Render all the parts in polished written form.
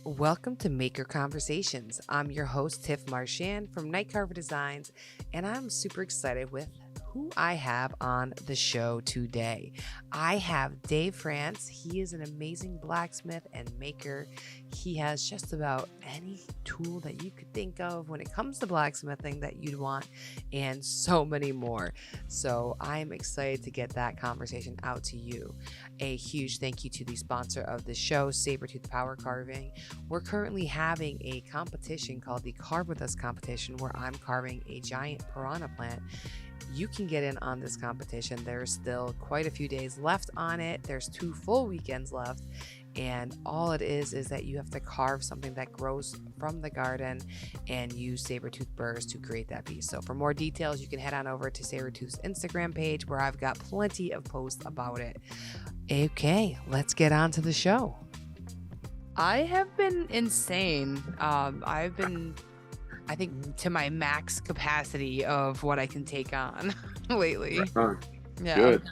Welcome to Maker Conversations. I'm your host, Tiff Marchand from NIGHTCARVER Designs, and I'm super excited with who I have on the show today. I have Dave Frantz. He is an amazing blacksmith and maker. He has just about any tool that you could think of when it comes to blacksmithing that you'd want, and so many more. So I'm excited to get that conversation out to you. A huge thank you to the sponsor of the show, Sabertooth Power Carving. We're currently having a competition called the Carve With Us competition, where I'm carving a giant piranha plant. You can get in on this competition. There's still quite a few days left on it. There's 2 full weekends left. And all it is that you have to carve something that grows from the garden and use saber-tooth burrs to create that piece. So for more details, you can head on over to Sabertooth's Instagram page, where I've got plenty of posts about it. Okay, let's get on to the show. I have been insane. I've been, I think, to my max capacity of what I can take on lately. Yeah. Good.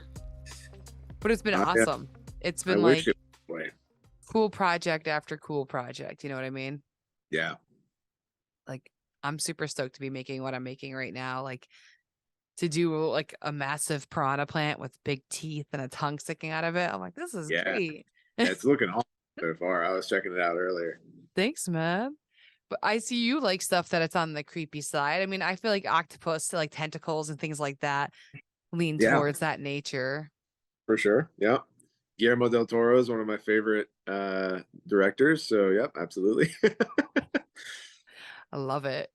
But it's been awesome. Yeah. It's been cool project after cool project. You know what I mean? Yeah. Like, I'm super stoked to be making what I'm making right now. Like, to do like a massive piranha plant with big teeth and a tongue sticking out of it. I'm like, this is great. Yeah, it's looking awesome so far. I was checking it out earlier. Thanks, man. But I see you like stuff that it's on the creepy side. I mean, I feel like octopus, like tentacles and things like that, lean towards that nature. For sure. Yeah. Guillermo del Toro is one of my favorite directors. So, yep, absolutely. I love it.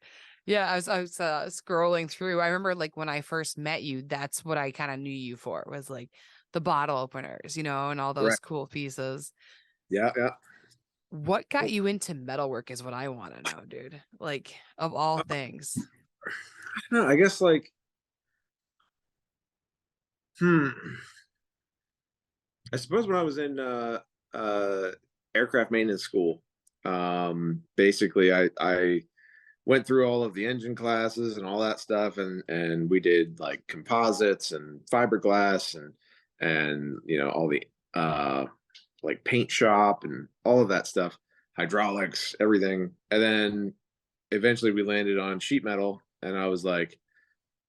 Yeah, I was scrolling through. I remember like when I first met you, that's what I kind of knew you for, was like the bottle openers, you know, and all those cool pieces. Yeah, yeah. What got you into metalwork is what I want to know, dude. Like, of all things. No, I guess like, I suppose when I was in aircraft maintenance school, basically I went through all of the engine classes and all that stuff, and we did like composites and fiberglass and you know, all the like paint shop and all of that stuff, hydraulics, everything. And then eventually we landed on sheet metal, and I was like,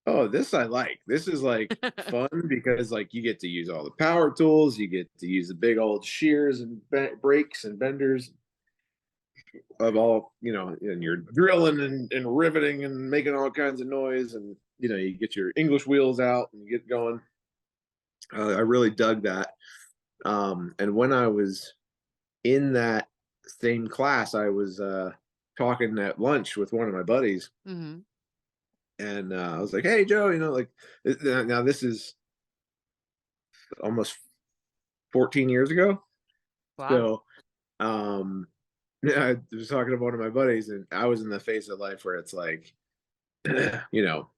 oh, this I like. This is like fun, because like you get to use all the power tools, you get to use the big old shears and brakes and benders of all, you know, and you're drilling and riveting and making all kinds of noise, and you know, you get your English wheels out and you get going. I really dug that. And when I was in that same class, I was talking at lunch with one of my buddies. Mm-hmm. And I was like, hey, Joe, you know, like, now this is almost 14 years ago. Wow. So I was talking to one of my buddies, and I was in the phase of life where it's like, you know,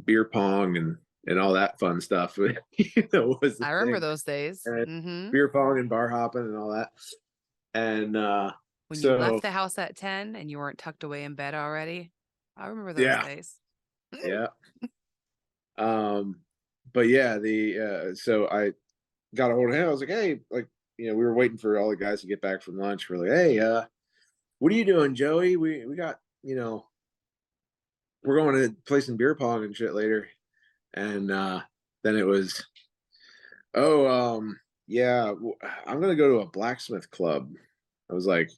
beer pong and all that fun stuff. You know, was I remember those days. Mm-hmm. Beer pong and bar hopping and all that. And when you left the house at 10 and you weren't tucked away in bed already, I remember those days. Yeah. But yeah, so I got a hold of him. I was like, hey, like, you know, we were waiting for all the guys to get back from lunch. We're like, hey, what are you doing, Joey? We got, you know, we're going to play some beer pong and shit later. And then it was, yeah, I'm gonna go to a blacksmith club. I was like,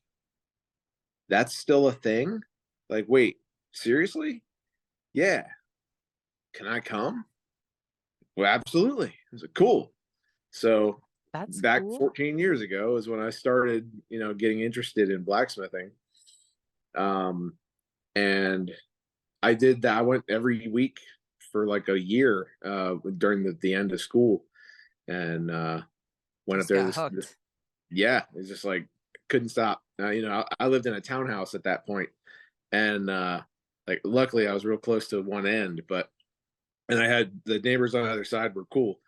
that's still a thing? Like, wait, seriously? Yeah. Can I come? Well, absolutely. I was like, cool. So that's back cool. 14 years ago is when I started, you know, getting interested in blacksmithing. And I did that. I went every week for like a year during the end of school, and went up there. Yeah, it's just like couldn't stop. You know, I lived in a townhouse at that point, and like luckily I was real close to one end, and I had the neighbors on the other side were cool,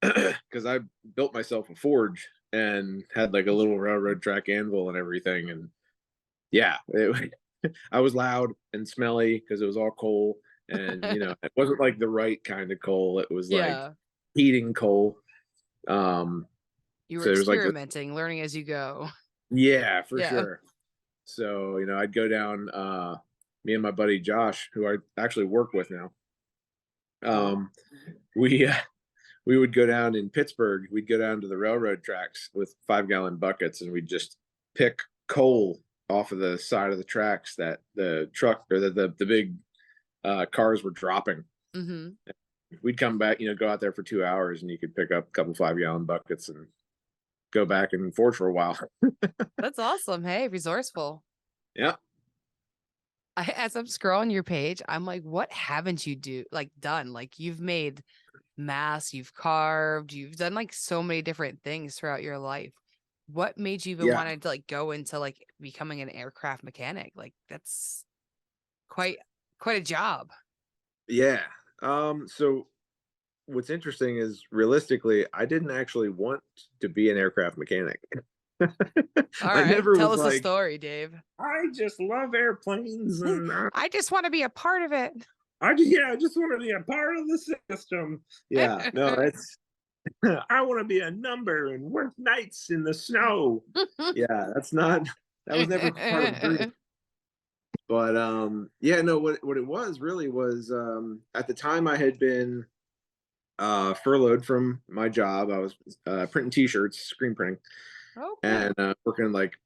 because I built myself a forge and had like a little railroad track anvil and everything, and yeah, I was loud and smelly because it was all coal, and you know, it wasn't like the right kind of coal. It was like heating coal. You were experimenting, learning as you go. Yeah, for Yeah. sure. So, I'd go down, me and my buddy Josh, who I actually work with now. Cool. Um, we we would go down in Pittsburgh. We'd go down to the railroad tracks with 5-gallon buckets, and we'd just pick coal off of the side of the tracks that the truck or the big cars were dropping. Mm-hmm. We'd come back, go out there for 2 hours, and you could pick up a couple 5-gallon buckets and go back and forth for a while. That's awesome. Hey, resourceful. Yeah. As I'm scrolling your page, I'm like, what haven't you done? Like you've made masks, you've carved, you've done like so many different things throughout your life. What made you even Yeah. want to like go into like becoming an aircraft mechanic? Like that's quite a job. Yeah. So what's interesting is realistically, I didn't actually want to be an aircraft mechanic. All I right, never tell was us a like, story, Dave. I just love airplanes and I just want to be a part of it. I just want to be a part of the system. Yeah, no, it's I want to be a number and work nights in the snow. Yeah, that was never part of the dream. But yeah, no, what it was really was at the time I had been furloughed from my job. I was printing t-shirts, screen printing, Oh, cool. and working like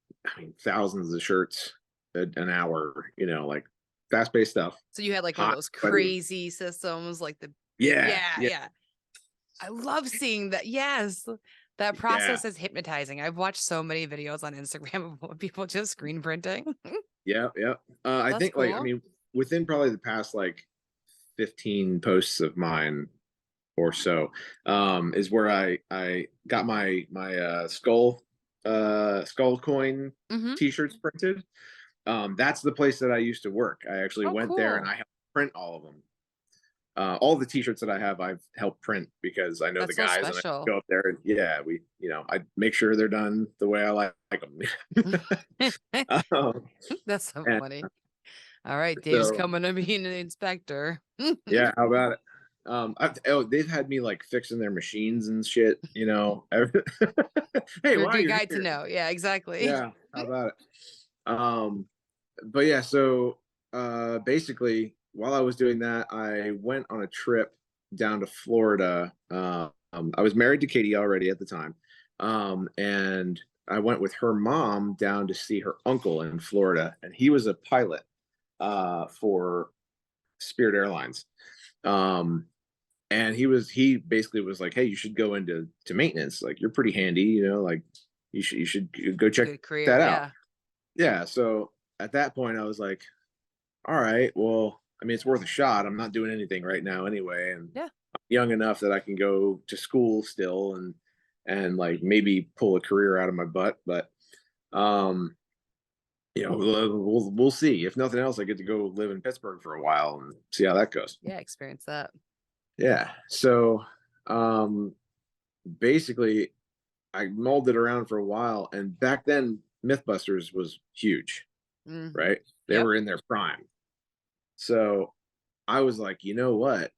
thousands of shirts an hour, like fast-paced stuff. So you had like one of Hot, those sweaty. crazy systems, like the Yeah, yeah. I love seeing that. Yes. That process is hypnotizing. I've watched so many videos on Instagram of people just screen printing. yeah. I That's think cool. within probably the past like 15 posts of mine or so, is where I got my skull coin Mhm. t-shirts printed. That's the place that I used to work. I actually Oh, went there and cool. I helped print all of them. All the t-shirts that I have, I've helped print because I know the That's so guys and I special. go up there and yeah, I make sure they're done the way I like them. um, That's so and funny. All right, Dave's so coming to be an inspector. yeah, how about it? They've had me like fixing their machines and shit. Hey, You're a while good you're guy to here, know. Yeah, exactly. yeah, how about it? But yeah, so basically, while I was doing that, I went on a trip down to Florida. I was married to Katie already at the time, and I went with her mom down to see her uncle in Florida, and he was a pilot for Spirit Airlines. Um, and he basically was like, "Hey, you should go into maintenance. Like, you're pretty handy, like you should go check Good career. that out." Yeah. Yeah. So at that point, I was like, "All right, well, it's worth a shot. I'm not doing anything right now anyway, and Yeah. I'm young enough that I can go to school still and like maybe pull a career out of my butt." But um, we'll see. If nothing else, I get to go live in Pittsburgh for a while and see how that goes. Yeah. Experience that. Yeah. So basically, I mulled it around for a while, and back then, MythBusters was huge, Mm. right? They Yep. were in their prime. So I was like, you know what?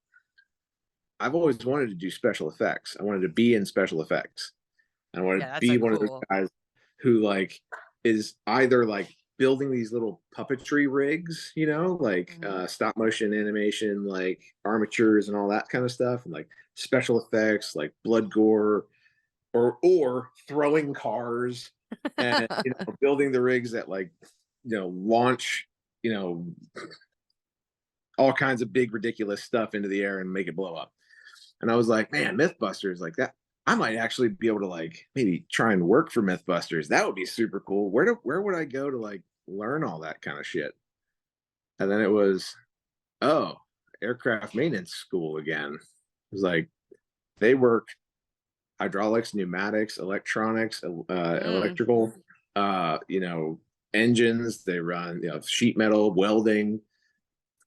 I've always wanted to do special effects. I wanted to be in special effects. I wanted Yeah. to That's be a one of those cool. guys who like is either like building these little puppetry rigs, like stop motion animation, like armatures and all that kind of stuff, and like special effects, like blood gore, or throwing cars and building the rigs that like launch all kinds of big ridiculous stuff into the air and make it blow up. And I was like, man, Mythbusters like that. I might actually be able to like maybe try and work for Mythbusters. That would be super cool. Where would I go to like learn all that kind of shit? And then it was, oh, aircraft maintenance school again. It was like they work hydraulics, pneumatics, electronics, electrical, engines. They run, sheet metal, welding,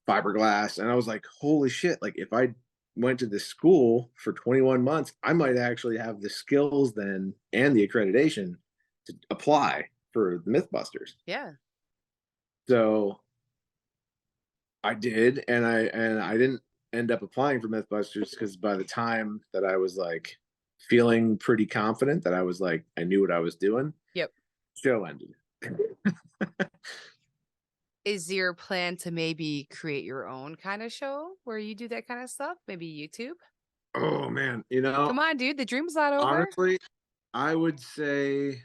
fiberglass. And I was like, holy shit. Like if I went to this school for 21 months, I might actually have the skills then and the accreditation to apply for the Mythbusters. Yeah. So I did, and I didn't end up applying for Mythbusters because by the time that I was like feeling pretty confident that I was like I knew what I was doing, Yep. show ended. Is your plan to maybe create your own kind of show where you do that kind of stuff? Maybe YouTube? Oh man, Come on, dude. The dream's not over. honestly, I would say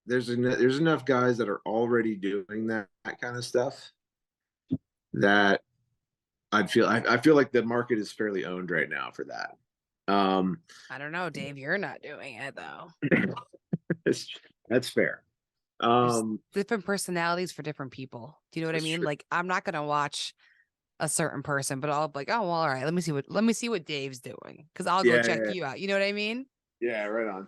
there's enough guys that are already doing that kind of stuff that I feel like the market is fairly owned right now for that. I don't know, Dave. You're not doing it though. That's fair. There's different personalities for different people. Do you know what I mean? True. Like, I'm not gonna watch a certain person, but I'll be like, oh well, all right, let me see what Dave's doing. Cause I'll go check you out. You know what I mean? Yeah, right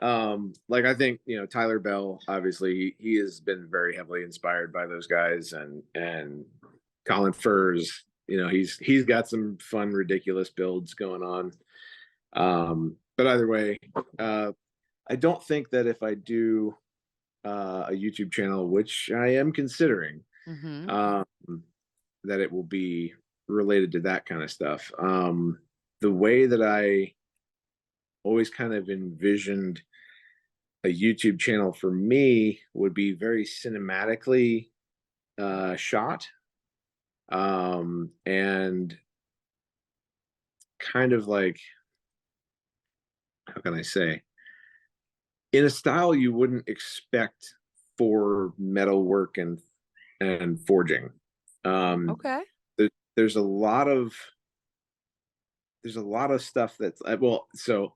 on. Like I think, Tyler Bell, obviously he has been very heavily inspired by those guys and Colin Furs, he's got some fun, ridiculous builds going on. But either way, I don't think that if I do a YouTube channel, which I am considering, that it will be related to that kind of stuff. The way that I always kind of envisioned a YouTube channel for me would be very cinematically shot, and kind of like, how can I say, in a style you wouldn't expect for metalwork and forging. Okay. There's a lot of stuff that's so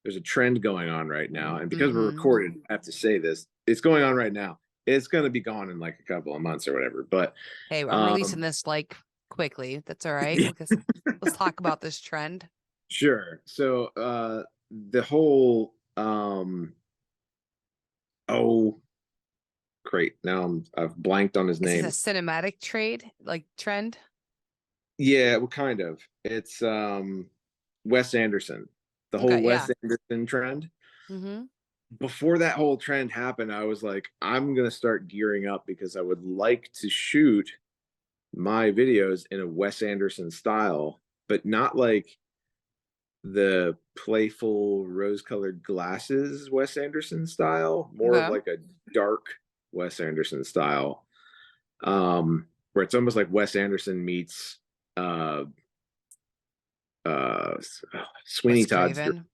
there's a trend going on right now, and because we're recorded, I have to say this. It's going on right now. It's going to be gone in like a couple of months or whatever. But hey, I'm releasing this like quickly. That's all right. Let's talk about this trend. Sure. So the whole great. Now I've blanked on his name. Is it a cinematic trend? Yeah, well, kind of. It's Wes Anderson. The whole Wes Anderson trend. Before that whole trend happened, I was like, I'm gonna start gearing up because I would like to shoot my videos in a Wes Anderson style, but not like the playful rose-colored glasses Wes Anderson style, more of like a dark Wes Anderson style, where it's almost like Wes Anderson meets Sweeney Todd.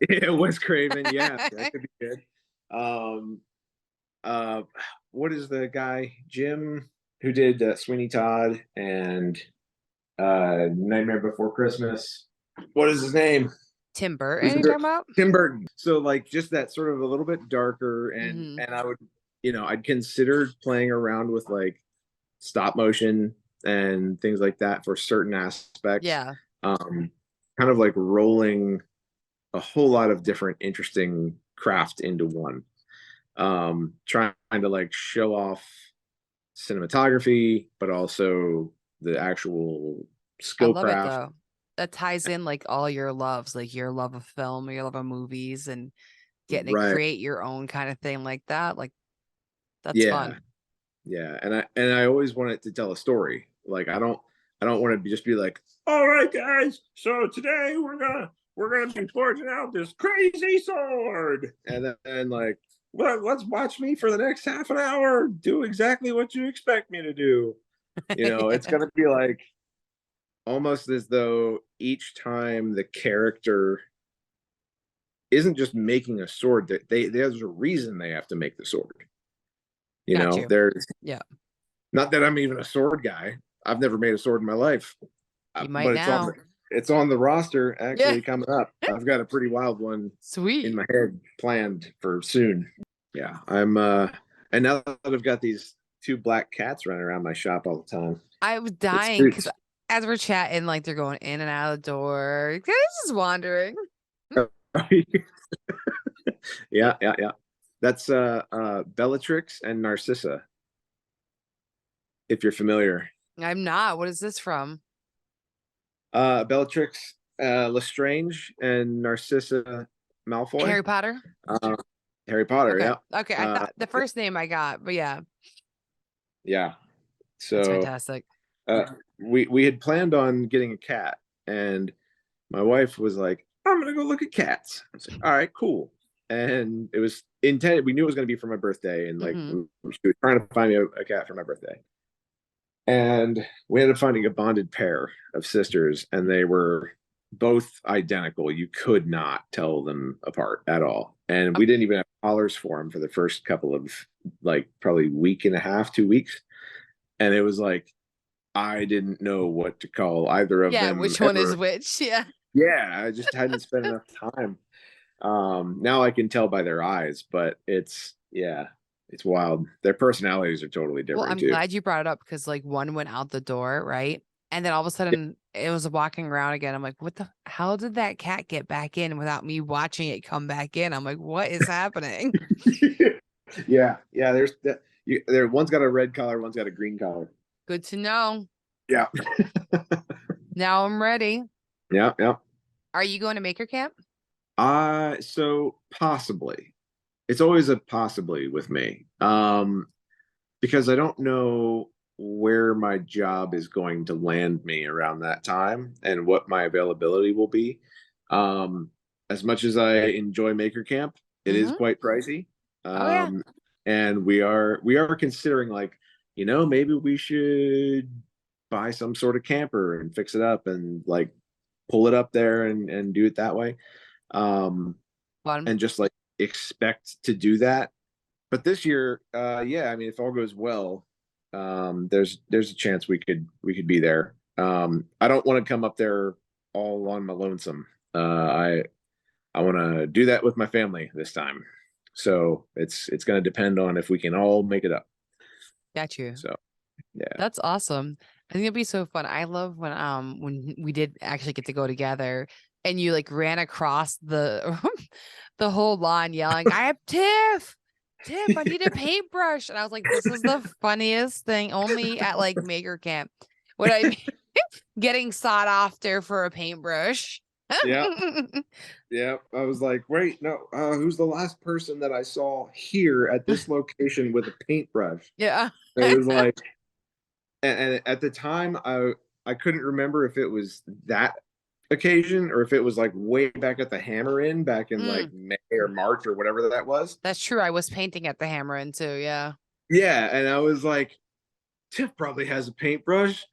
Yeah, Wes Craven. Yeah, that could be good. What is the guy, Jim, who did Sweeney Todd and Nightmare Before Christmas? What is his name? Tim Burton. You talking about? Tim Burton. So like just that sort of a little bit darker, and I would, I'd consider playing around with like stop motion and things like that for certain aspects. Yeah. Kind of like rolling a whole lot of different interesting craft into one. Trying to like show off cinematography, but also the actual skill craft. It, though. That ties in like all your loves, like your love of film or your love of movies, and getting to create your own kind of thing like that. Like that's fun. Yeah, and I always want it to tell a story. Like I don't want to just be like, all right, guys, so today we're gonna be forging out this crazy sword, and then like, well, let's watch me for the next half an hour do exactly what you expect me to do. It's gonna be like almost as though each time the character isn't just making a sword, that there's a reason they have to make the sword. There's not that I'm even a sword guy. I've never made a sword in my life. You might now. It's on the roster actually coming up. I've got a pretty wild one in my head planned for soon. Yeah, I'm and now that I've got these two black cats running around my shop all the time. I was dying because as we're chatting, like they're going in and out of the door. They're just wandering. Yeah. That's Bellatrix and Narcissa. If you're familiar. I'm not. What is this from? Bellatrix Lestrange and Narcissa Malfoy. Harry Potter. Harry Potter. Okay. Yeah. Okay. I thought the first name I got, but yeah. Yeah. So that's fantastic. We had planned on getting a cat, and my wife was like, "I'm gonna go look at cats." I was like, "All right, cool." and it was intended. We knew it was going to be for my birthday, and like Mm-hmm. she was trying to find me a cat for my birthday. And we ended up finding a bonded pair of sisters, and they were both identical. You could not tell them apart at all. And we didn't even have collars for them for the first couple of like probably week and a half, 2 weeks. And it was like I didn't know what to call either of Yeah, them which one is ever. which? Yeah. Yeah, I just hadn't spent enough time. Now I can tell by their eyes, but it's wild. Their personalities are totally Well, different I'm too. glad you brought it up because like one went out the door, right? And then all of a sudden it was walking around again. I'm like, how did that cat get back in without me watching it come back in? I'm like, what is happening? Yeah. There's that. There, one's got a red collar, one's got a green collar. Good to know. Yeah. Now I'm ready. Yeah. Are you going to Maker Camp? So possibly. It's always a possibly with me. Because I don't know where my job is going to land me around that time and what my availability will be. As much as I enjoy Maker Camp, it is quite pricey. Oh yeah. And we are considering like, maybe we should buy some sort of camper and fix it up and like pull it up there and do it that way. Fun. And just like expect to do that. But this year, yeah, I mean, if all goes well, there's a chance we could be there. I don't want to come up there all on my lonesome. I want to do that with my family this time. So it's going to depend on if we can all make it up. Got you. So yeah, that's awesome. I think it'd be so fun. I love when we did actually get to go together and you like ran across the the whole lawn yelling, "I have Tiff, I need a paintbrush." And I was like, this is the funniest thing. Only at like Maker Camp would I be getting sought after for a paintbrush. Yeah. I was like, wait, no, who's the last person that I saw here at this location with a paintbrush? Yeah. It was like, and at the time, I couldn't remember if it was that occasion or if it was like way back at the Hammer Inn back in like May or March or whatever that was. That's true. I was painting at the Hammer Inn too. Yeah. Yeah, and I was like, Tiff probably has a paintbrush.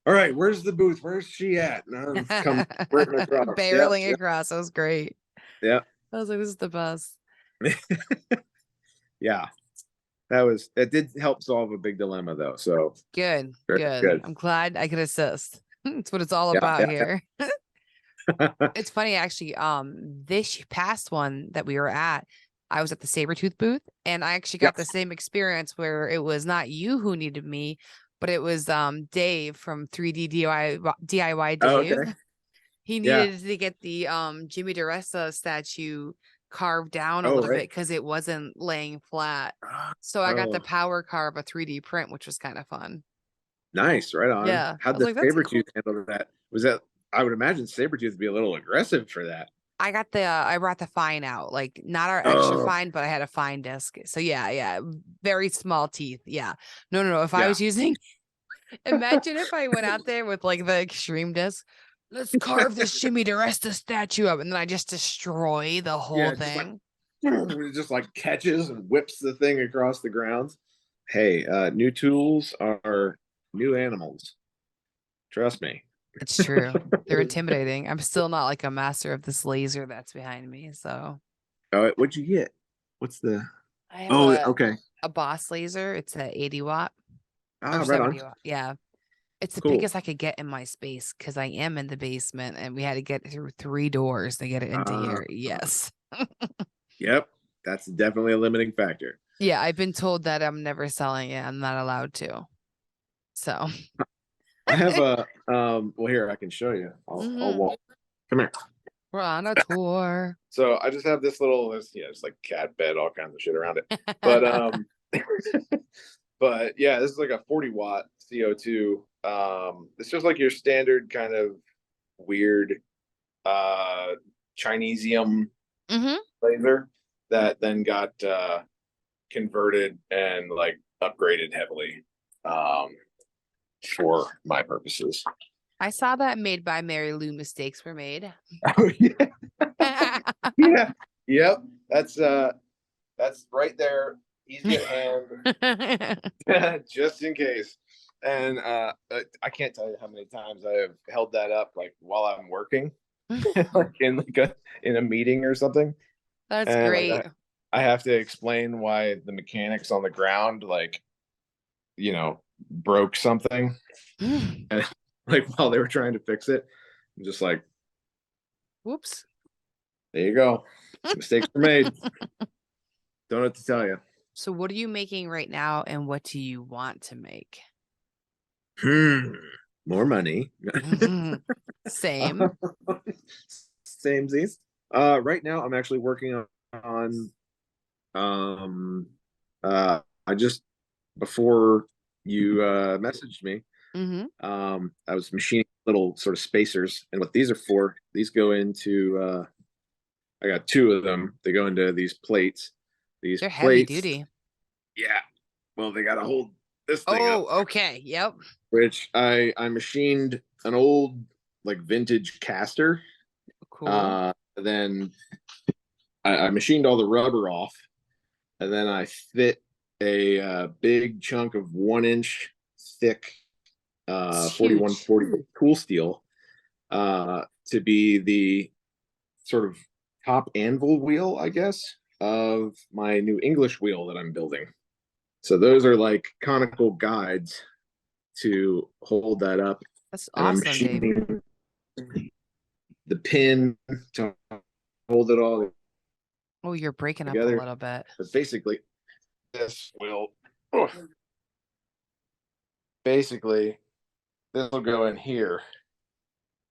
All right, where's the booth? Where's she at? And I was come across. Barreling across. That was great. Yeah. I was like, this is the best. Yeah. It did help solve a big dilemma though. So good. I'm glad I could assist. That's what it's all about here. It's funny actually. This past one that we were at, I was at the Sabretooth booth and I actually got the same experience where it was not you who needed me, but it was Dave from 3D DIY Dave. Oh, okay. He needed to get the Jimmy DiResta statue carved down a little bit because it wasn't laying flat. So I got the power carve a 3D print, which was kind of fun. Nice, right on. Yeah. How'd the Sabretooth handle that? Was that, I would imagine Sabretooth would be a little aggressive for that. I brought the fine out, like not our extra fine, but I had a fine disc. So yeah, very small teeth. Yeah. No. If I was using, imagine if I went out there with like the extreme disc. Let's carve this Jimmy DiResta statue up, and then I just destroy the whole thing. It just like catches and whips the thing across the ground. Hey, new tools are new animals. Trust me. It's true. They're intimidating. I'm still not like a master of this laser that's behind me. So, what'd you get? What's the? I have okay. A Boss laser. It's a 80 watt. Ah, right on. Watt. Yeah. It's the biggest I could get in my space because I am in the basement and we had to get through 3 doors to get it into here. Yes. Yep. That's definitely a limiting factor. Yeah. I've been told that I'm never selling it. I'm not allowed to. So I have a, well, here, I can show you. I'll walk. Come here. We're on a tour. So I just have this little, it's like cat bed, all kinds of shit around it. But, but yeah, this is like a 40 watt CO2. It's just like your standard kind of weird Chinesium laser that then got converted and like upgraded heavily for my purposes. I saw that Made by Mary Lou mistakes were made. Oh yeah. Yep, that's right there, easy at hand, just in case. And I can't tell you how many times I have held that up like while I'm working, like in a meeting or something. That's And great. I have to explain why the mechanics on the ground, like, broke something. And like while they were trying to fix it, I'm just like, Whoops. there you go. Mistakes were made. Don't have to tell you. So what are you making right now, and what do you want to make? More money. Same. Samesies. Right now I'm actually working on I just before you messaged me, I was machining little sort of spacers, and what these are for, these go into I got two of them. They go into these plates. These They're heavy plates, duty. yeah. Well, they gotta hold this thing up. Oh, okay. Yep. Which I machined an old like vintage caster. Cool. Then I machined all the rubber off, and then I fit a big chunk of 1 inch thick It's 4140 tool steel to be the sort of top anvil wheel, I guess, of my new English wheel that I'm building. So those are like conical guides to hold that up. That's And I'm awesome, Dave. machining the pin to hold it all Oh, you're breaking together. up a little bit. But basically, this will basically this will go in here,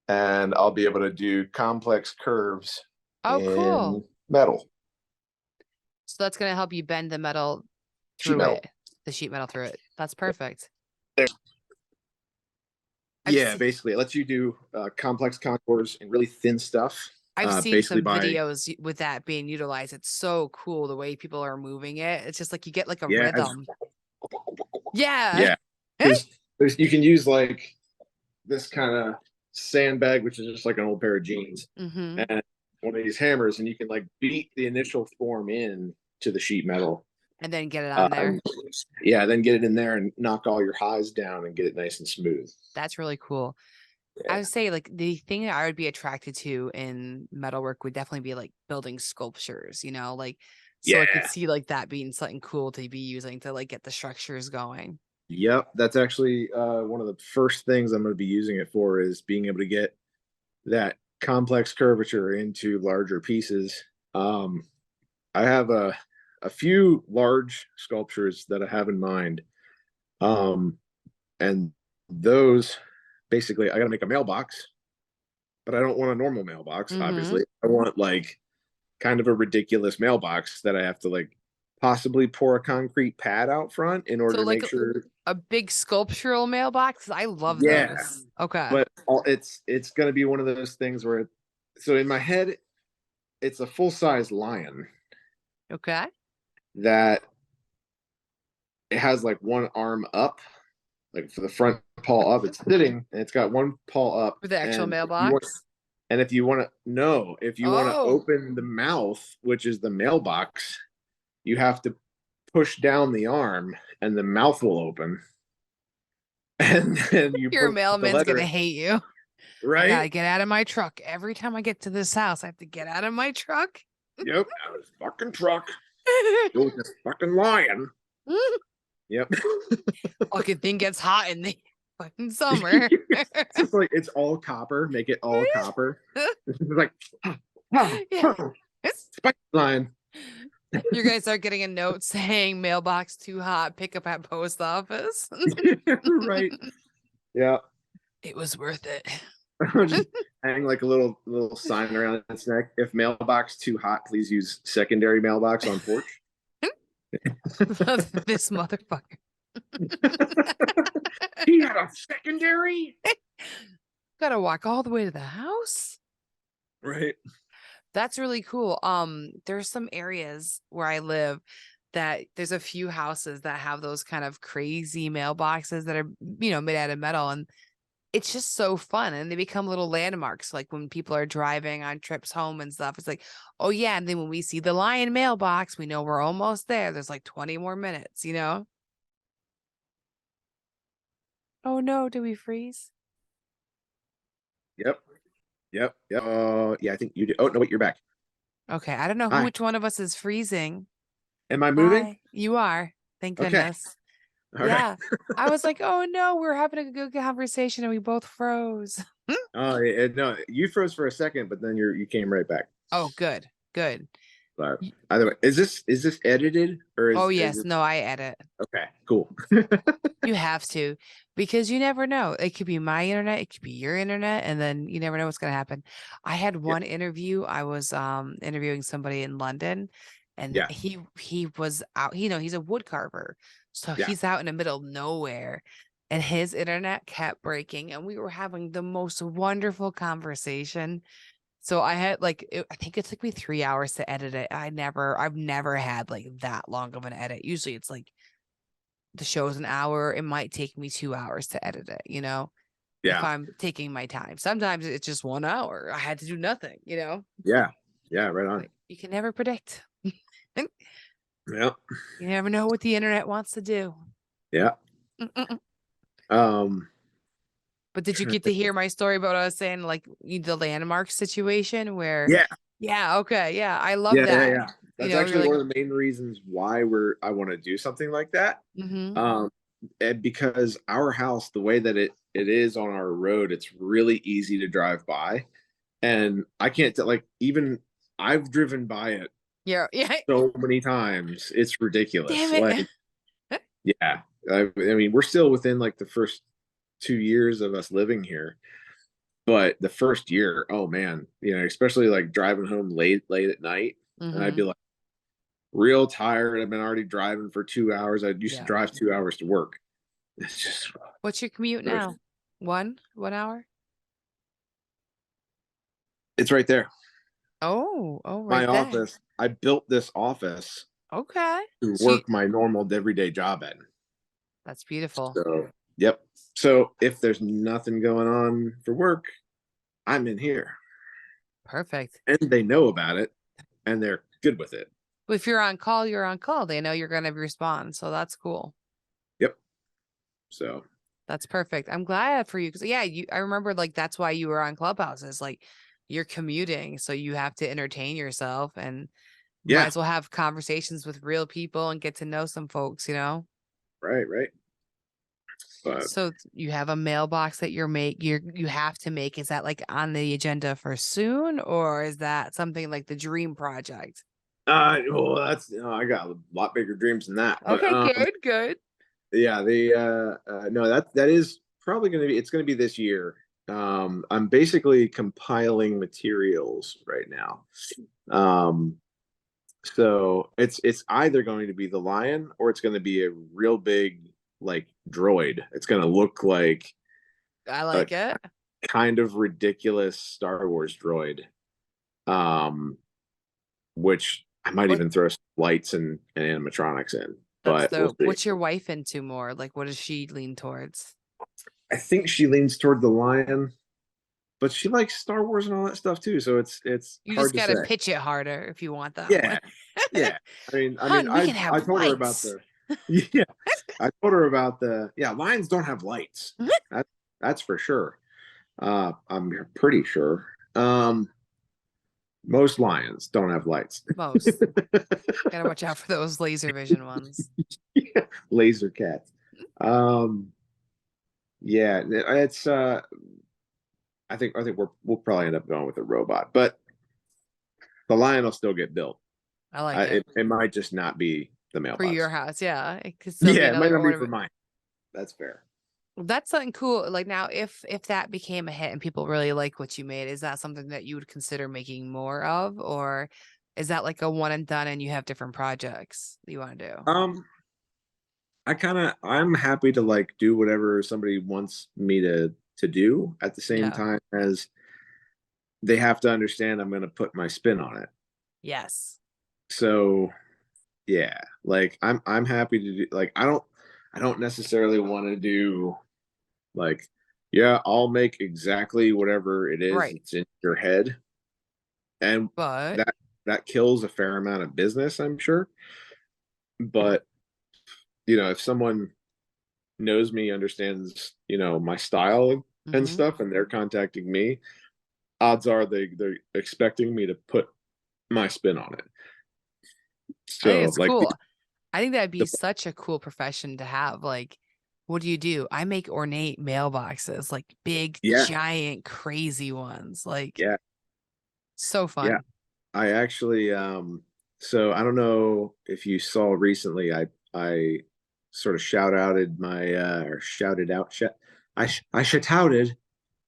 and I'll be able to do complex curves Oh, cool. in metal. So that's going to help you bend the metal through Sheet metal. it, the sheet metal through it. That's perfect. Yeah, basically it lets you do complex contours and really thin stuff. I've seen basically some videos with that being utilized. It's so cool the way people are moving it. It's just like you get like a rhythm. Yeah. There's you can use like this kind of sandbag, which is just like an old pair of jeans, and one of these hammers, and you can like beat the initial form in to the sheet metal. And then get it on there. Yeah, then get it in there and knock all your highs down and get it nice and smooth. That's really cool. Yeah. I would say like the thing that I would be attracted to in metalwork would definitely be like building sculptures, like so I could see like that being something cool to be using to like get the structures going. Yep, that's actually one of the first things I'm going to be using it for, is being able to get that complex curvature into larger pieces. I have a few large sculptures that I have in mind, and those basically I got to make a mailbox, but I don't want a normal mailbox. Obviously, I want like kind of a ridiculous mailbox that I have to like possibly pour a concrete pad out front in order to make sure. A big sculptural mailbox. I love those. Okay. But it's going to be one of those things where, so in my head, it's a full-size lion. Okay. That it has like one arm up, like for the front paw up. It's sitting and it's got one paw up. For the actual mailbox. And if you want to open the mouth, which is the mailbox, you have to push down the arm and the mouth will open. And then your mailman's gonna hate you. Right? I gotta get out of my truck. Every time I get to this house, I have to get out of my truck. Yep, out of this fucking truck. Go with this fucking lion. Yep. Fucking thing gets hot in the fucking summer. It's like it's all copper. Make it all copper. It's like Spice line. You guys start getting a note saying mailbox too hot, pick up at post office. Right. Yeah. It was worth it. Just hang like a little sign around its neck. If mailbox too hot, please use secondary mailbox on porch. This motherfucker. He had a secondary? Gotta walk all the way to the house. Right. That's really cool. There's some areas where I live that there's a few houses that have those kind of crazy mailboxes that are, made out of metal, and it's just so fun, and they become little landmarks. Like when people are driving on trips home and stuff, it's like, oh yeah. And then when we see the Lion mailbox, we know we're almost there. There's like 20 more minutes, you know? Oh no, did we freeze? Yep. Yep. Yep. Yeah, I think you did. Oh, no, wait, you're back. Okay, I don't know Hi. which one of us is freezing. Am I moving? Hi, you are. Thank Okay. goodness. All right. Yeah. I was like, oh no, we're having a good conversation and we both froze. Oh, no, you froze for a second, but then you came right back. Oh, good. Good. But either way, is this edited or Oh, is yes. it No, I edit. okay? Cool. You have to, because you never know. It could be my internet, it could be your internet, and then you never know what's going to happen. I had Yeah. one interview. I was interviewing somebody in London, and Yeah. he was out, he's a wood carver. So Yeah. he's out in the middle of nowhere, and his internet kept breaking, and we were having the most wonderful conversation. So I had I think it took me 3 hours to edit it. I've never had like that long of an edit. Usually it's like the show's an hour, it might take me 2 hours to edit it, you know, if Yeah. I'm taking my time. Sometimes it's just 1 hour. I had to do nothing, you know? Yeah. Yeah. Right on. But you can never predict. You Yeah. never know what the internet wants to do. Yeah. Mm-mm. Um. But did you get to hear my story about what I was saying, like the landmark situation where, Yeah. yeah, okay, yeah, I love Yeah. Yeah. that. Yeah. You That's know, you're actually like, one of the main reasons why I want to do something like that. mm-hmm. And because our house, the way that it is on our road, it's really easy to drive by, and I can't tell. Like even I've driven by it Yeah, yeah. so many times, it's ridiculous. Damn it. Like, yeah, I mean, we're still within like the first 2 years of us living here, but the first year, oh man, especially like driving home late at night, and I'd Mm-hmm. be like real tired. I've been already driving for 2 hours. I used to Yeah. drive 2 hours to work. It's just What's your commute now? 1 hour? it's right there. Oh, My right there. office. I built this office Okay. to So work my normal everyday job in. that's beautiful. So, yep. So if there's nothing going on for work, I'm in here, Perfect. and they know about it, and they're good with it. If you're on call, you're on call. They know you're going to respond. So that's cool. Yep. So That's perfect. I'm glad for you. Cause yeah, I remember like that's why you were on Clubhouses. Like you're commuting. So you have to entertain yourself and might yeah, as well have conversations with real people and get to know some folks, you know? right, right. But So you have a mailbox that you have to make. Is that like on the agenda for soon, or is that something like the dream project? well, that's I got a lot bigger dreams than that. But Okay, good. yeah, no, that is probably it's gonna be this year. I'm basically compiling materials right now. Um, so it's either going to be the lion or it's going to be a real big like droid. It's going to look like I a like it. kind of ridiculous Star Wars droid. Um, which I might What even throw some lights and animatronics in, That's but we'll dope. see. What's your wife into more? Like, what does she lean towards? I think she leans toward the lion, but she likes Star Wars and all that stuff too. So it's You just hard to got to say. pitch it harder if you want that Yeah, one. yeah. I mean, Hun, we can I have told her about lights. the yeah. I told her about the lions don't have lights. That, that's for sure. I'm pretty sure. Most lions don't have lights. Most. Gotta watch out for those laser vision ones. Yeah, laser cats. Um, yeah, it's I think we'll probably end up going with a robot, but the lion will still get built. I like it. It might just not be the For your mailbox. house, yeah. It could still be Yeah, it might another not be for ornament. mine. That's fair. That's something cool. Like now, if that became a hit and people really like what you made, is that something that you would consider making more of, or is that like a one and done and you have different projects that you want to do? Um, I'm happy to like do whatever somebody wants me to do at the same Yeah. time as they have to understand I'm going to put my spin on it. Yes. So, yeah, like I'm happy to do like I don't necessarily want to do like Yeah, I'll make exactly whatever it is Right. that's in your head, and But that kills a fair amount of business, I'm sure. But if someone knows me, understands my style and mhm. stuff, and they're contacting me, odds are they're expecting me to put my spin on it. I think So it's like cool. I think that'd be the such a cool profession to have. Like, what do you do? I make ornate mailboxes, like big, yeah, giant, crazy ones. Like, yeah, so yeah. fun. I actually so I don't know if you saw recently, I sort of shouted out I shouted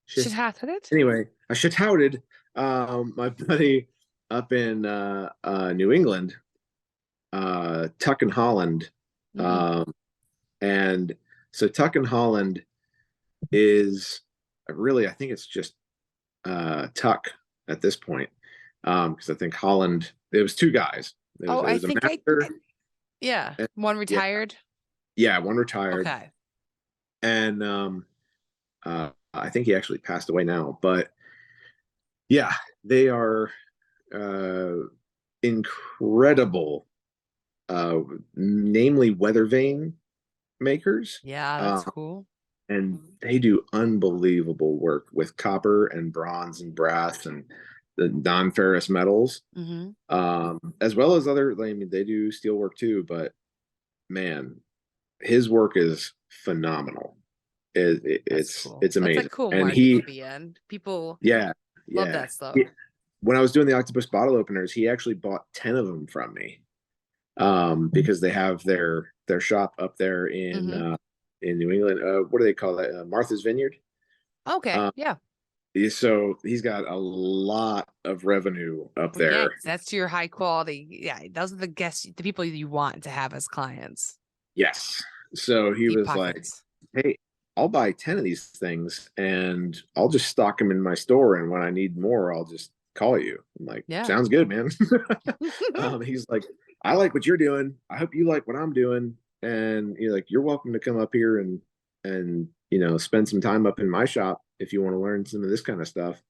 Should shit have it. anyway, I shouted my buddy up in New England, Tuck and Holland. Mm, Um and so Tuck and Holland is really, I think it's just Tuck at this point. Because I think Holland, it was two guys. It was oh, it I was a think master. yeah. And, One yeah, retired. yeah, one retired, Okay. and I think he actually passed away now. But yeah, they are uh, incredible, uh, namely weather vane makers, Yeah, that's uh, cool. and they do unbelievable work with copper and bronze and brass and the non-ferrous metals, Mm-hmm. as well as other. I mean, they do steel work too, but man, his work is phenomenal. That's It's cool. it's That's a amazing. cool And market to he, be in. People yeah, love yeah. that stuff. When I was doing the octopus bottle openers, he actually bought 10 of them from me, because they have their shop up there Mm-hmm. in New England. What do they call that? Martha's Vineyard. Okay. Um, Yeah. so he's got a lot of revenue up Well, yeah, there. 'cause that's your high quality. Yeah, those are the guests, the people you want to have as clients. Yes. So he Deep was like, pockets. "Hey, I'll buy 10 of these things and I'll just stock them in my store. And when I need more, I'll just call you." I'm like, Yeah. "Sounds good, man." He's like, "I like what you're doing. I hope you like what I'm doing. And you're like, you're welcome to come up here and spend some time up in my shop if you want to learn some of this kind of stuff."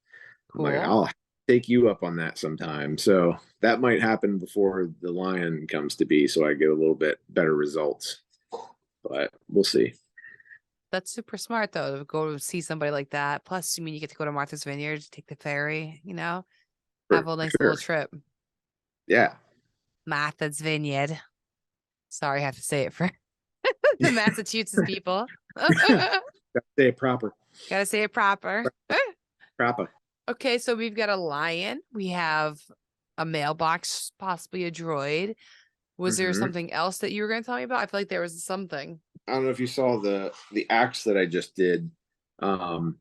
I'm like, Cool. "I'll take you up on that sometime." So that might happen before the lion comes to be, so I get a little bit better results. But we'll see. That's super smart though, to go see somebody like that. Plus, you mean you get to go to Martha's Vineyard, take the ferry, have For a nice little sure. trip. Yeah. Martha's Vineyard. Sorry, I have to say it for the Massachusetts people. Gotta Say it proper. say it proper. Proper. Okay, so we've got a lion. We have a mailbox, possibly a droid. Was there Hmm. something else that you were going to tell me about? I feel like there was something. I don't know if you saw the axe that I just did. Um,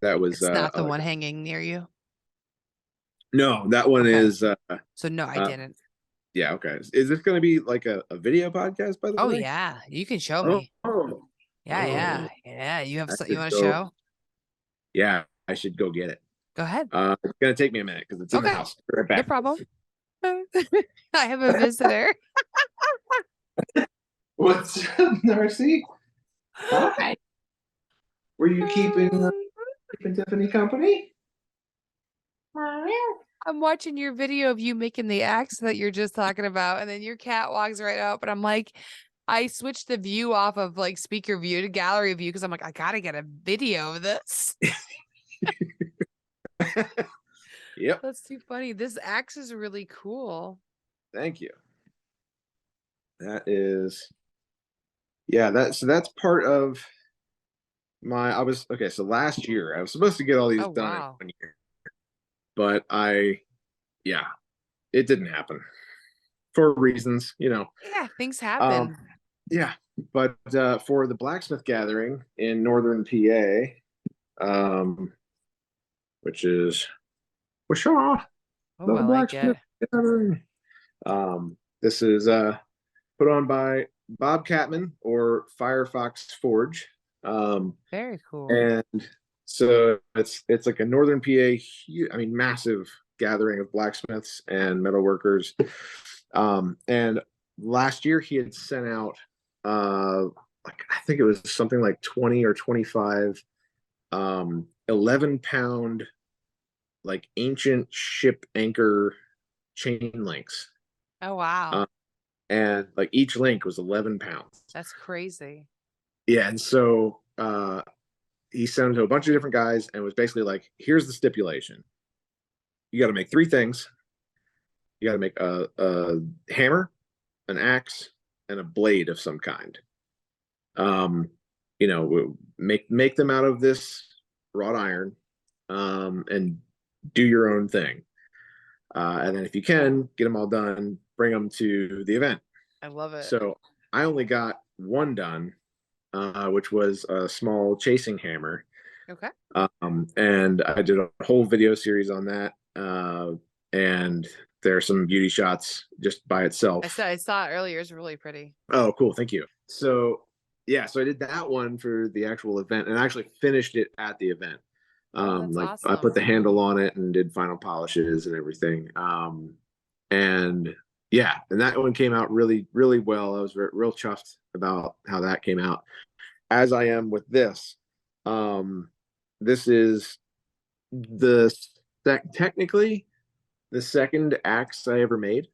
that was It's not the like one hanging near you. no, that one Okay. is So no, I uh didn't. yeah, okay. Is this going to be like a video podcast, by the Oh way? yeah, you can show Oh, me. oh, Yeah, oh. yeah, yeah. You have I you should want to go. show? Yeah, I should go get it. Go ahead. It's gonna take me a minute because it's in the Okay, house. Be right no back. problem. I have a visitor. What's up, Narcy? Hi. Were you keeping Tiffany company? I'm watching your video of you making the axe that you're just talking about, and then your cat walks right up, and I'm like, I switched the view off of like speaker view to gallery view because I'm like, I gotta get a video of this. Yep. That's too funny. This axe is really cool. Thank you. That is, yeah, that's part of my. I was okay. So last year I was supposed to get all these Oh done in wow. 1 year, but yeah, it didn't happen for reasons. Yeah, things Um, happen. yeah, but for the blacksmith gathering in northern PA, which is Wishaw, Oh, the I like blacksmith it. gathering. This is put on by Bob Catman or Firefox Forge. Um, Very cool. and so it's like a northern PA, I mean, massive gathering of blacksmiths and metalworkers. And last year he had sent out like I think it was something like 20 or 25 11-pound like ancient ship anchor chain links. Oh, wow. And like each link was 11 pounds. That's crazy. Yeah. And so he sent them to a bunch of different guys and was basically like, here's the stipulation. You got to make three things. You got to make a hammer, an axe, and a blade of some kind. You know, make them out of this wrought iron, and do your own thing. And then if you can get them all done, bring them to the event. I love it. So I only got one done, which was a small chasing hammer. Okay. And I did a whole video series on that. And there are some beauty shots just by itself. I saw it earlier. It's really pretty. Oh, cool. Thank you. So yeah, so I did that one for the actual event and I actually finished it at the event. That's Like awesome. I put the handle on it and did final polishes and everything. And yeah, and that one came out really, really well. I was real chuffed about how that came out, as I am with this. This is technically the second axe I ever made,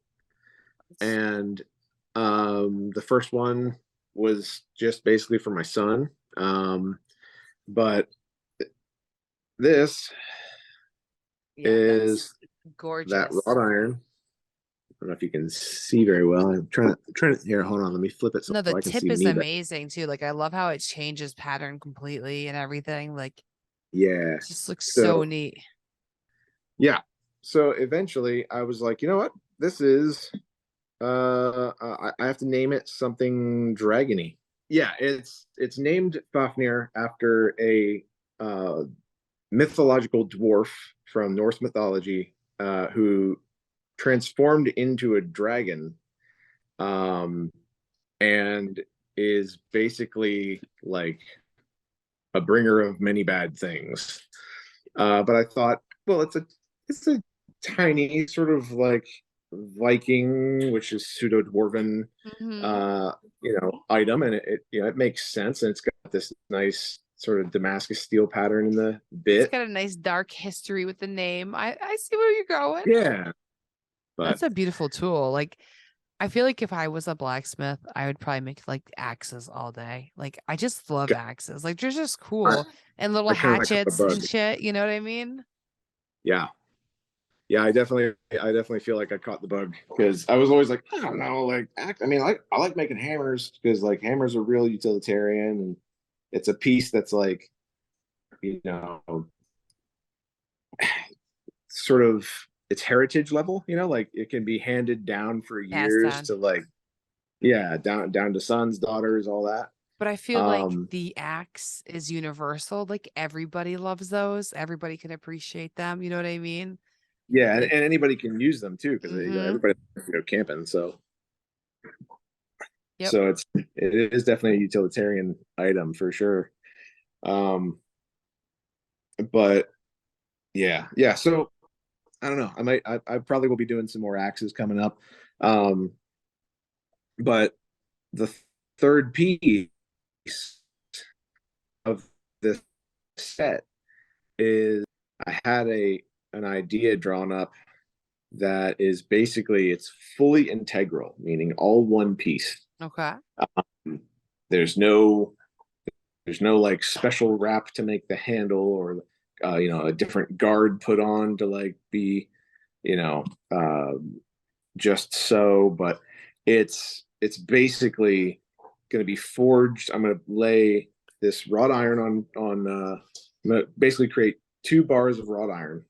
and the first one was just basically for my son. But this is gorgeous. That wrought iron. I don't know if you can see very well. I'm trying to here, hold on, let me flip it so No, the I can tip see is me amazing too. Like I love how it changes pattern completely and everything. Like yeah, it just looks so neat. Yeah. So eventually I was like, you know what? This is I have to name it something dragony. Yeah, it's named Fafnir after a mythological dwarf from Norse mythology who transformed into a dragon, and is basically like a bringer of many bad things. But I thought, well, it's a tiny sort of like Viking, which is pseudo dwarven, item, and it makes sense, and it's got this nice sort of Damascus steel pattern in the bit. It's got a nice dark history with the name. I see where you're going. Yeah, that's a beautiful tool. Like I feel like if I was a blacksmith, I would probably make like axes all day. Like I just love axes. Like they're just cool and little hatchets and shit. You know what I mean? Yeah. Yeah, I definitely feel like I caught the bug because I was always like, I don't know, like I like making hammers because like hammers are real utilitarian and it's a piece that's like, sort of its heritage level, like it can be handed down for years to like, yeah, down to sons, daughters, all that. But I feel like the axe is universal. Like everybody loves those. Everybody can appreciate them. You know what I mean? Yeah, and anybody can use them too because everybody go camping. So, so it is definitely a utilitarian item for sure. But yeah. So I don't know. I probably will be doing some more axes coming up. But the third piece of this set is I had an idea drawn up that is basically it's fully integral, meaning all one piece. Okay. There's no like special wrap to make the handle or a different guard put on to like be just so, but it's basically going to be forged. I'm going to lay this wrought iron on I'm going to basically create 2 bars of wrought iron,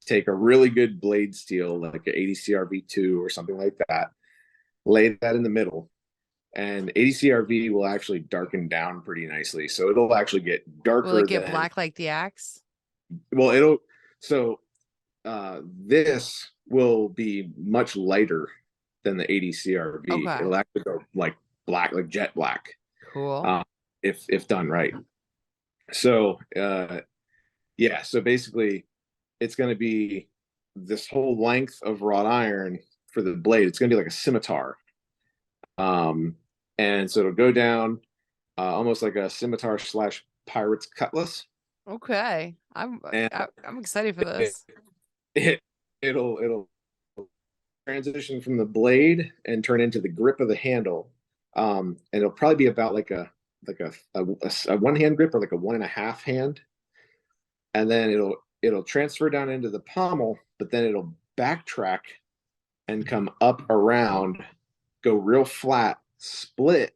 take a really good blade steel like an ADCRV2 or something like that, lay that in the middle, and ADCRV will actually darken down pretty nicely, so it'll actually get darker. Will it get black like the axe? Well, this will be much lighter than the ADCRV. Okay. It'll actually go like black, like jet black. Cool. If done right. So yeah, so basically it's going to be this whole length of wrought iron for the blade. It's going to be like a scimitar. And so it'll go down almost like a scimitar / pirate's cutlass Okay. And I'm excited for it, this. it it'll transition from the blade and turn into the grip of the handle. And it'll probably be about like a one hand grip or like a 1.5 hand, and then it'll transfer down into the pommel, but then it'll backtrack and come up around, go real flat, split,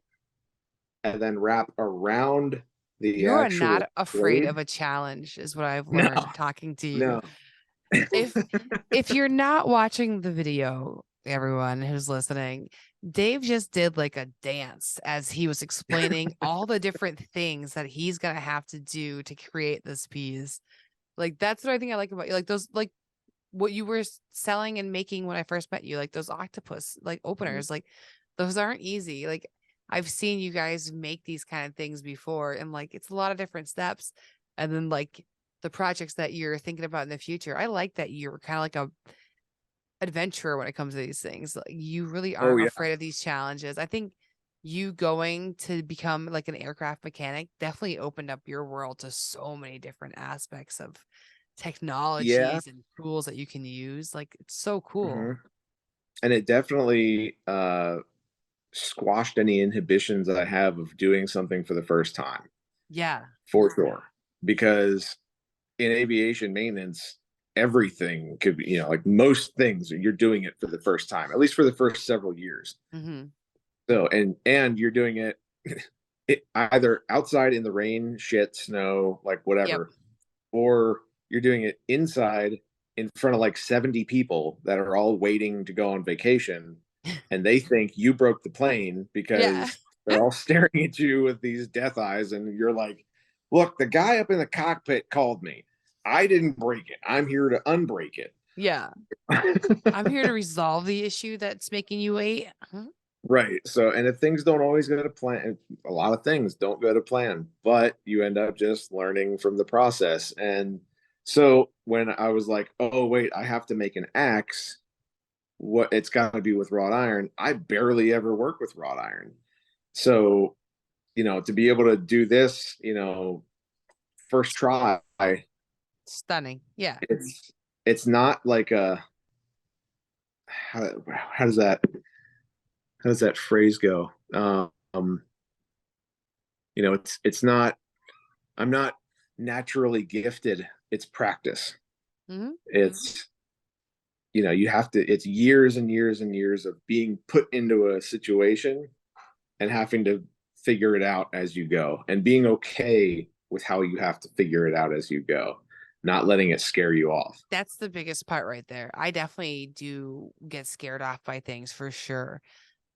and then wrap around the You are actual not afraid blade. of a challenge, is what I've No, learned talking to you. no. If if you're not watching the video, everyone who's listening, Dave just did like a dance as he was explaining all the different things that he's gonna have to do to create this piece. Like that's what I think I like about you. Like those like what you were selling and making when I first met you, like those octopus like openers, like those aren't easy. Like I've seen you guys make these kind of things before, and like it's a lot of different steps. And then like the projects that you're thinking about in the future, I like that you're kind of like a adventurer when it comes to these things. Like, you really Oh aren't yeah. afraid of these challenges. I think you going to become like an aircraft mechanic definitely opened up your world to so many different aspects of Yeah. technologies and tools that you can use. Like it's so cool. Mhm. And it definitely squashed any inhibitions that I have of doing something for the first time, Yeah. for sure. Because in aviation maintenance, everything could be, like most things, you're doing it for the first time, at least for the first several years. Mm-hmm. So, and you're doing it, either outside in the rain, shit, snow, like Yep. whatever, or you're doing it inside in front of like 70 people that are all waiting to go on vacation, and they think you broke the plane Yeah. because they're all staring at you with these death eyes, and you're like, look, the guy up in the cockpit called me. I didn't break it. I'm here to unbreak it. Yeah. I'm here to resolve the issue that's making you wait. Huh? Right. So, and if things don't always go to plan, a lot of things don't go to plan, but you end up just learning from the process. And so when I was like, oh, wait, I have to make an axe, what it's got to be with wrought iron. I barely ever work with wrought iron. So, to be able to do this, first try, Stunning. Yeah. it's not like how does that phrase go? It's not, I'm not naturally gifted. It's practice. Mm-hmm. It's, you have to, it's years and years and years of being put into a situation and having to figure it out as you go, and being okay with how you have to figure it out as you go, not letting it scare you off. That's the biggest part right there. I definitely do get scared off by things for sure.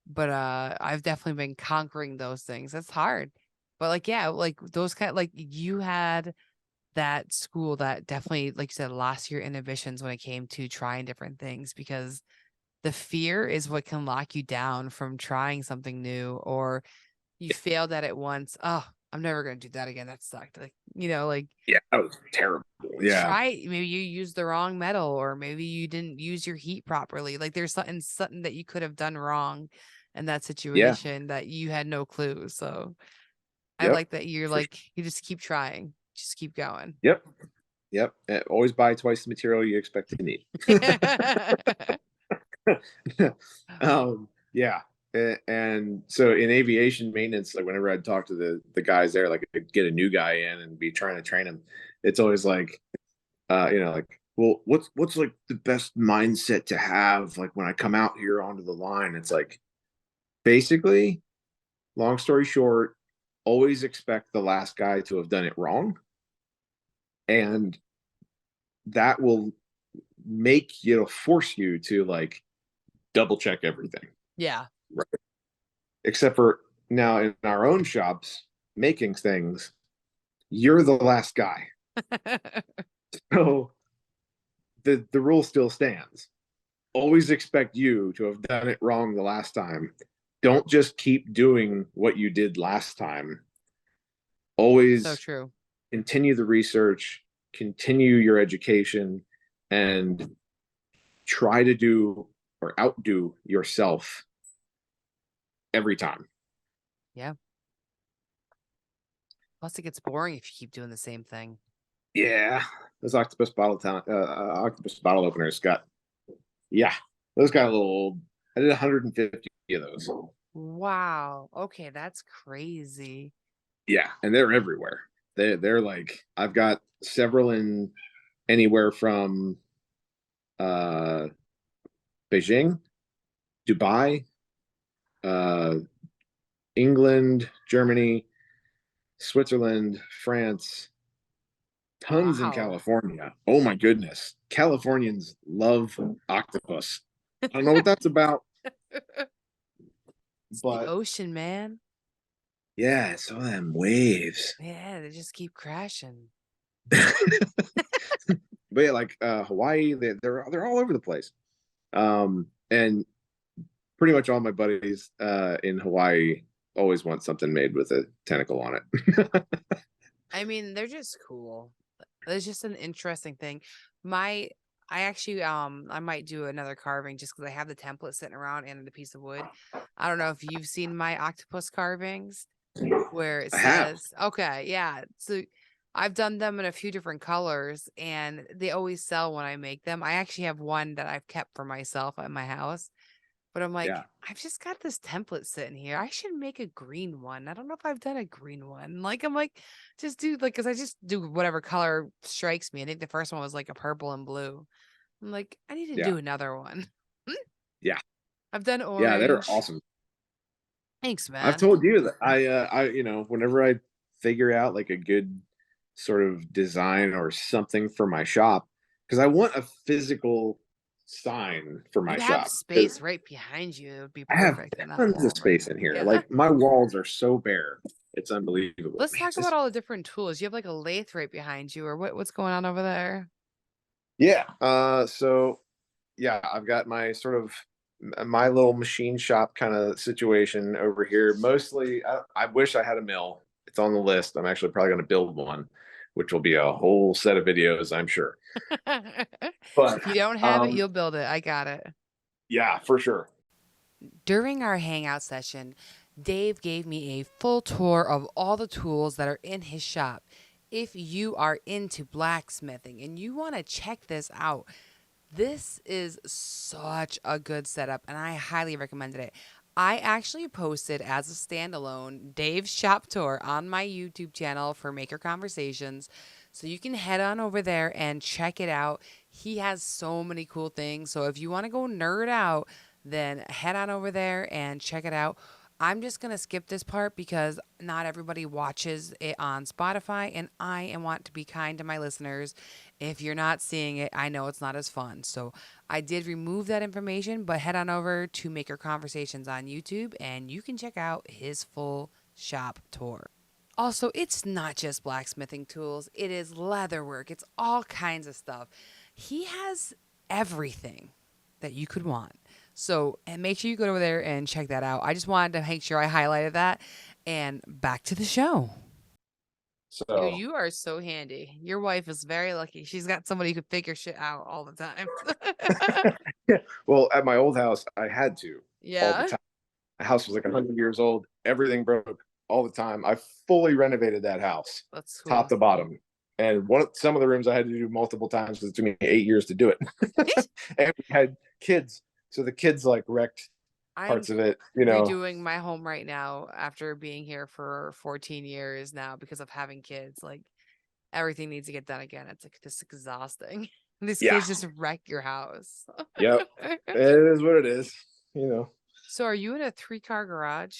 But I've definitely been conquering those things. That's hard. But like yeah, like those kind like you had that school that definitely like you said lost your inhibitions when it came to trying different things, because the fear is what can lock you down from trying something new, or you failed at it once. Oh, I'm never going to do that again. That sucked. Like, like Yeah, that was terrible. Yeah. try maybe you used the wrong metal, or maybe you didn't use your heat properly. Like there's something that you could have done wrong in that Yeah. situation that you had no clue. So I Yep. like that you're For, like you just keep trying. Just keep going. yep. Yep. And always buy twice the material you expect to need. Yeah. And so in aviation maintenance, like whenever I'd talk to the guys there, like I'd get a new guy in and be trying to train him, it's always like, like, well, what's like the best mindset to have like when I come out here onto the line? It's like, basically, long story short, always expect the last guy to have done it wrong, and that will it'll force you to like double check everything. Yeah. Right. Except for now in our own shops making things, you're the last guy. So the rule still stands. Always expect you to have done it wrong the last time. Don't just keep doing what you did last time. So Always true. continue the research, continue your education, and try to do or outdo yourself every time. Yeah. Plus, it gets boring if you keep doing the same thing. Yeah, those octopus bottle openers got, yeah, those got a little old. I did 150 of those. Wow. Okay, that's crazy. Yeah, and they're everywhere. They're like, I've got several in anywhere from uh Beijing, Dubai, uh England, Germany, Switzerland, France, tons in Wow. California. Oh my goodness. Californians love octopus. I don't know what that's about, It's the but ocean, man. yeah, some of them waves. Yeah, they just keep crashing. But yeah, like Hawaii, they're all over the place. And pretty much all my buddies in Hawaii always want something made with a tentacle on it. I mean, they're just cool. It's just an interesting thing. My I actually I might do another carving just because I have the template sitting around and the piece of wood. I don't know if you've seen my octopus carvings where it I have. says, okay, yeah. So I've done them in a few different colors and they always sell when I make them. I actually have one that I've kept for myself at my house. But I'm like, Yeah. I've just got this template sitting here. I should make a green one. I don't know if I've done a green one. Like, I'm like, just do like, cause I just do whatever color strikes me. I think the first one was like a purple and blue. I'm like, I need to Yeah. do another one. Yeah. I've done Yeah. They're orange. awesome. Thanks, I've man. told you that whenever I figure out like a good sort of design or something for my shop, because I want a physical sign for You my have shop. 'Cause space right behind you. It would be I have perfect in that tons of wall right space there. in here. Yeah. Like my walls are so bare. It's unbelievable. Let's talk about all the different tools. You have like a lathe right behind you, or what's going on over there? Yeah. So yeah, I've got my sort of my little machine shop kind of situation over here. Mostly, I wish I had a mill. It's on the list. I'm actually probably going to build one, which will be a whole set of videos, I'm sure. But If you don't have it, um, you'll build it. I got it. yeah, for sure. During our hangout session, Dave gave me a full tour of all the tools that are in his shop. If you are into blacksmithing and you want to check this out, this is such a good setup and I highly recommended it. I actually posted as a standalone Dave's shop tour on my YouTube channel for Maker Conversations. So you can head on over there and check it out. He has so many cool things. So if you want to go nerd out, then head on over there and check it out. I'm just going to skip this part because not everybody watches it on Spotify, and I want to be kind to my listeners. If you're not seeing it, I know it's not as fun. So I did remove that information, but head on over to Maker Conversations on YouTube and you can check out his full shop tour. Also, it's not just blacksmithing tools, it is leatherwork, it's all kinds of stuff. He has everything that you could want. So, and make sure you go over there and check that out. I just wanted to make sure I highlighted that. And back to the show. Dude, So you are so handy. Your wife is very lucky. She's got somebody who could figure shit out all the time. yeah, well, at my old house, I had to all the Yeah, time. The house was like 100 years old. Everything broke all the time. I fully renovated that house, that's top cool. to bottom. And some of the rooms I had to do multiple times because it took me 8 years to do it. And we had kids, so the kids like wrecked I'm parts of it. redoing my home right now after being here for 14 years now because of having kids. Like everything needs to get done again. It's like just exhausting. These Yeah, kids just wreck your house. yep. It is what it is. You know, So are you in a 3-car garage?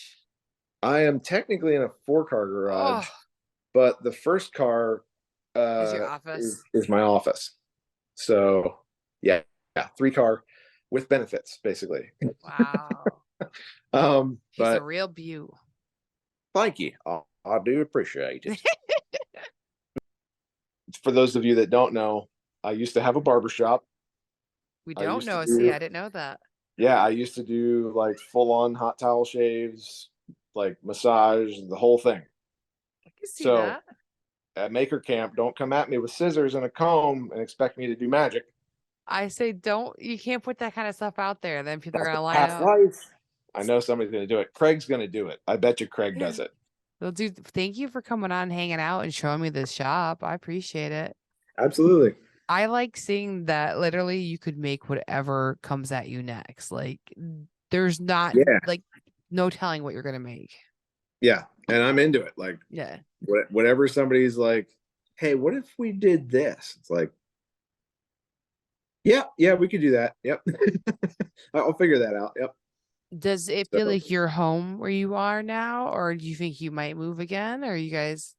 I am technically in a 4-car Oh, garage, but the first car is your is office? my office. So yeah, yeah, 3-car with benefits basically. Wow. He's a But real beaut. thank you. I do appreciate it. For those of you that don't know, I used to have a barber shop. We I don't used to know. See, do, I didn't know that. yeah, I used to do like full on hot towel shaves, like massage, the whole thing. I can see So that. at Maker Camp, don't come at me with scissors and a comb and expect me to do magic. I say don't you can't put that kind of stuff out there. Then people are That's gonna line half up. life. I know somebody's going to do it. Craig's going to do it. I bet you Craig Yeah. does it. Well, dude, thank you for coming on, hanging out, and showing me this shop. I appreciate it. Absolutely. I like seeing that literally you could make whatever comes at you next. Like, there's not Yeah. like no telling what you're gonna make. Yeah. And I'm into it. Like, Yeah. whatever somebody's like, hey, what if we did this? It's like, yeah, we could do that. Yep. I'll figure that out. Yep. Does it feel So like you're home where you are now, or do you think you might move again? Or you guys,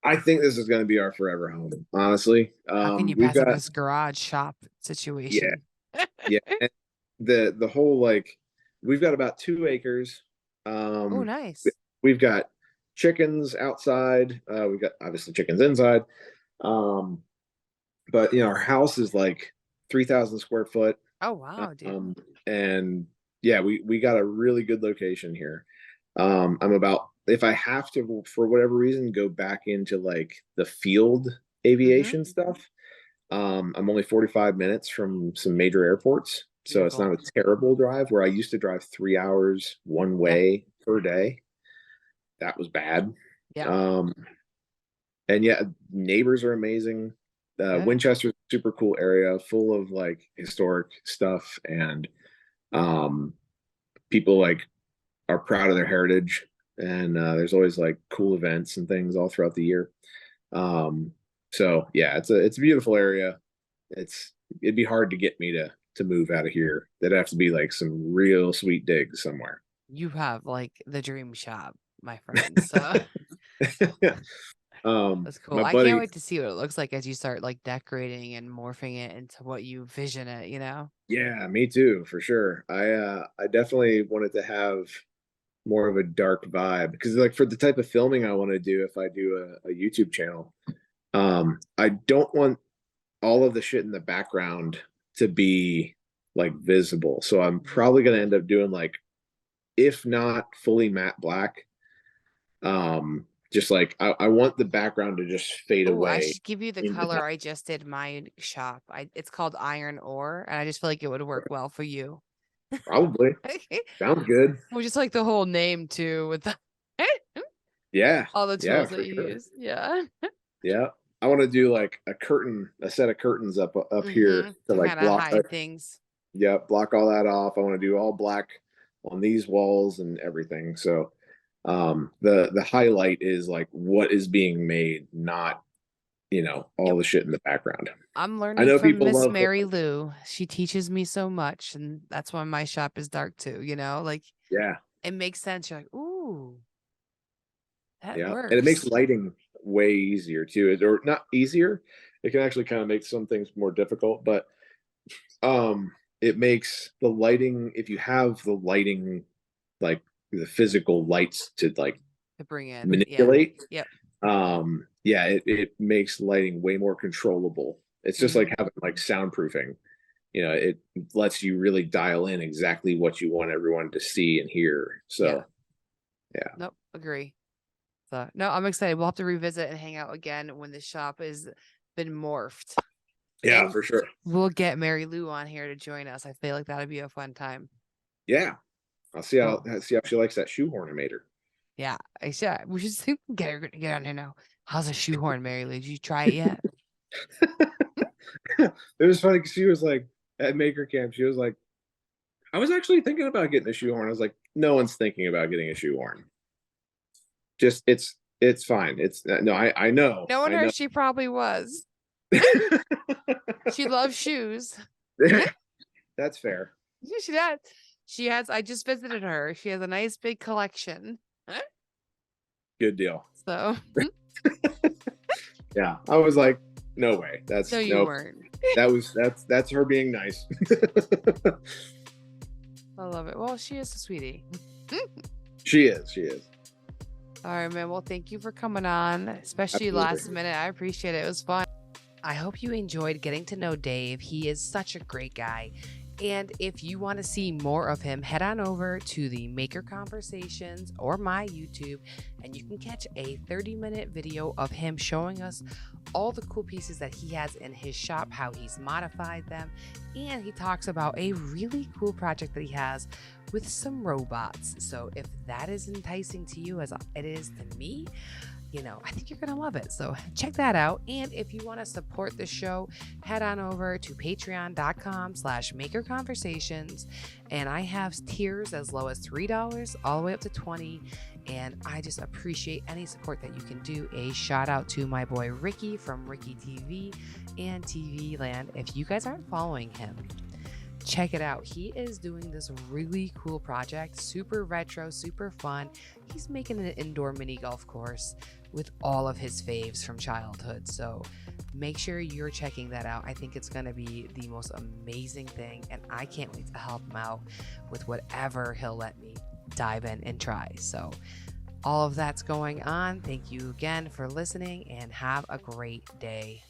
I think this is going to be our forever home, honestly. how can you We've pass up got, this garage shop yeah, situation? yeah. And the whole, like, we've got about 2 acres. Oh, Um, nice. we've got chickens outside. We've got obviously chickens inside. Um, but our house is like 3,000 square foot. Oh, wow, dude. And yeah, we got a really good location here. I'm about, if I have to, for whatever reason, go back into like the field aviation stuff. I'm only 45 minutes from some major airports, so it's not Beautiful. a terrible drive. Where I used to drive 3 hours one Yeah. way per day, that was bad. Yeah. And yeah, neighbors are amazing. Good. Winchester's a super cool area, full of like historic stuff, and people like are proud of their heritage. And there's always like cool events and things all throughout the year. So yeah, it's a beautiful area. It'd be hard to get me to move out of here. That'd have to be like some real sweet digs somewhere. You have like the dream shop, my friend. So that's cool. My I can't buddy, wait to see what it looks like as you start like decorating and morphing it into what you vision it, you know? yeah, me too, for sure. I definitely wanted to have more of a dark vibe because like for the type of filming I want to do, if I do a YouTube channel, I don't want all of the shit in the background to be like visible. So I'm probably going to end up doing like, if not fully matte black, just like I want the background to just fade Oh, I away should give you the into color that. I just did my shop. It's called iron ore, and I just feel like it would work well for you. Probably sounds good. Well, just like the whole name too, with the Yeah, all the yeah, tools for that you sure. use. Yeah. Yeah, I want to do like a set of curtains up here to To like kind of block. hide things. Yeah, block all that off. I want to do all black on these walls and everything. So the highlight is like what is being made, not all Yep. the shit in the background. I'm I learning know from people Miss love the, Mary Lou. She teaches me so much, and that's why my shop is dark too, you know? Like yeah, it makes sense. You're like, ooh, that yeah, and it makes works. lighting way easier too. Or not easier. It can actually kind of make some things more difficult, but it makes the lighting, if you have the lighting, like the physical lights to like To bring in. Yeah. manipulate, Yep. yeah, it makes lighting way more controllable. It's just like having like soundproofing. It lets you really dial in exactly what you want everyone to see and hear. Yeah. So yeah. Nope. Agree. So no, I'm excited. We'll have to revisit and hang out again when the shop has been morphed. Yeah, And for sure. we'll get Mary Lou on here to join us. I feel like that'd be a fun time. Yeah. I'll Cool. see how she likes that shoehornimator. Yeah, I should. We should get on here now. How's a shoehorn, Mary Lou? Did you try it yet? It was funny because she was like at Maker Camp, she was like, I was actually thinking about getting a shoehorn. I was like, no one's thinking about getting a shoehorn. Just it's fine. It's no, I know. Knowing I her, know. she probably was. She loves shoes. That's fair. She does. She has. I just visited her. She has a nice big collection. Good deal. So Yeah. I was like, no way. That's no, you nope. weren't. That's her being nice. I love it. Well, she is a sweetie. She is. All right, man. Well, thank you for coming on, especially Absolutely. last minute. I appreciate it. It was fun. I hope you enjoyed getting to know Dave. He is such a great guy. And if you want to see more of him, head on over to the Maker Conversations or my YouTube, and you can catch a 30-minute video of him showing us all the cool pieces that he has in his shop, how he's modified them, and he talks about a really cool project that he has with some robots. So if that is enticing to you as it is to me, I think you're going to love it. So check that out. And if you want to support the show, head on over to patreon.com/makerconversations. And I have tiers as low as $3 all the way up to $20. And I just appreciate any support that you can do. A shout out to my boy Ricky from Ricky TV and TV Land. If you guys aren't following him, check it out. He is doing this really cool project, super retro, super fun. He's making an indoor mini golf course with all of his faves from childhood. So make sure you're checking that out. I think it's going to be the most amazing thing, and I can't wait to help him out with whatever he'll let me dive in and try. So all of that's going on. Thank you again for listening, and have a great day.